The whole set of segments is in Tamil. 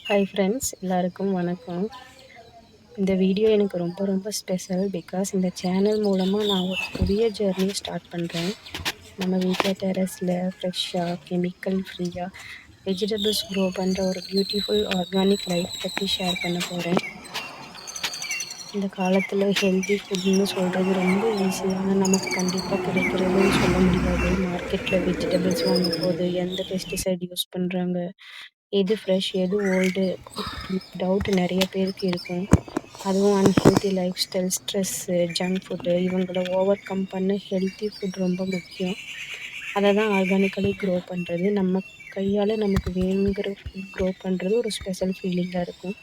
ஹாய் ஃப்ரெண்ட்ஸ், எல்லாருக்கும் வணக்கம். இந்த வீடியோ எனக்கு ரொம்ப ரொம்ப ஸ்பெஷல். பிகாஸ் இந்த சேனல் மூலமாக நான் ஒரு புதிய ஜேர்னி ஸ்டார்ட் பண்ணுறேன். நம்ம வீட்டில் டெரஸில் ஃப்ரெஷ்ஷாக கெமிக்கல் ஃப்ரீயாக வெஜிடபிள்ஸ் க்ரோ பண்ணுற ஒரு பியூட்டிஃபுல் ஆர்கானிக் லைஃப் பற்றி ஷேர் பண்ண போகிறேன். இந்த காலத்தில் ஹெல்தி ஃபுட்னு சொல்கிறது ரொம்ப ஈஸி. ஆனால் நமக்கு கண்டிப்பாக கிடைக்கிறதுன்னு சொல்ல முடியாது. மார்க்கெட்டில் வெஜிடபிள்ஸ் வாங்கும்போது எந்த பெஸ்டிசைட் யூஸ் பண்ணுறாங்க, எது ஃப்ரெஷ் எது ஓல்டு டவுட் நிறைய பேருக்கு இருக்கும். அதுவும் unhealthy life style, stress, junk food இவங்கள ஓவர் கம் பண்ண ஹெல்த்தி ஃபுட் ரொம்ப முக்கியம். அதை தான் ஆர்கானிக்கலி க்ரோ பண்ணுறது. நம்ம கையால் நமக்கு வேணுங்கிற ஃபுட் க்ரோ பண்ணுறது ஒரு ஸ்பெஷல் ஃபீலிங்காக இருக்கும்.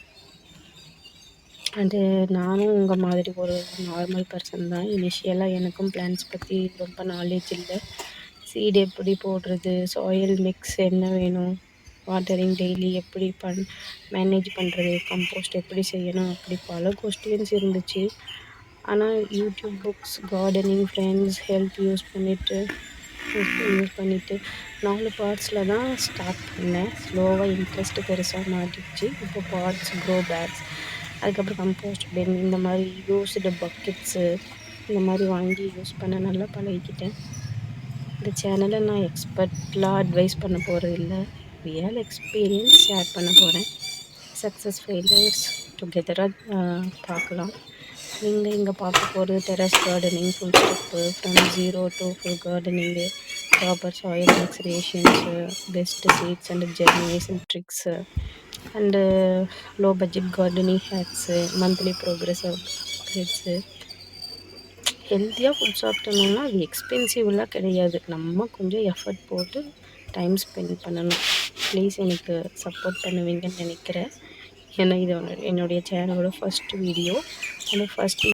அது நானும் உங்கள் மாதிரி ஒரு நார்மல் பர்சன் தான். இனிஷியலாக எனக்கும் பிளான்ட்ஸ் பற்றி ரொம்ப நாலேஜ் இல்லை. சீட் எப்படி போடுறது, சாயில் மிக்ஸ் என்ன வேணும், வாட்டரிங் டெய்லி எப்படி மேனேஜ் பண்ணுறது, கம்போஸ்ட் எப்படி செய்யணும், அப்படி பல கொஸ்டின்ஸ் இருந்துச்சு. ஆனால் YouTube books, gardening, friends help use பண்ணிவிட்டு 4 பார்ட்ஸில் தான் ஸ்டார்ட் பண்ணேன். ஸ்லோவாக இன்ட்ரெஸ்ட்டு பெருசாக மாட்டிடுச்சு. இப்போ பாட்ஸ், க்ரோ பேக்ஸ், அதுக்கப்புறம் கம்போஸ்ட் பின், இந்த மாதிரி யூஸ்டு பக்கெட்ஸு இந்த மாதிரி வாங்கி யூஸ் பண்ண நல்லா பழகிக்கிட்டேன். இந்த சேனலை நான் எக்ஸ்பர்ட்லாம் அட்வைஸ் பண்ண போகிறது இல்லை, ரியல் எக்ஸ்பீரியன்ஸ் ஷேர் பண்ண போகிறேன். சக்ஸஸ் ஃபெயிலியர்ஸ் டுகெதராக பார்க்கலாம். நீங்கள் இங்கே பார்க்க போகிறது terrace gardening full step, from zero to full gardening, proper soil mix rations, best seeds and journeys and tricks, and low budget gardening hacks, monthly progress updates. ஹெல்த்தியாக ஃபுட் சாப்பிட்டோம்னா அது எக்ஸ்பென்சிவ்லாம் கிடையாது. நம்ம கொஞ்சம் எஃபர்ட் போட்டு டைம் ஸ்பெண்ட் பண்ணணும். ப்ளீஸ் எனக்கு சப்போர்ட் பண்ணுவீங்கன்னு நினைக்கிறேன். ஏன்னா இது என்னுடைய சேனலோட ஃபஸ்ட் வீடியோ. அந்த ஃபஸ்ட்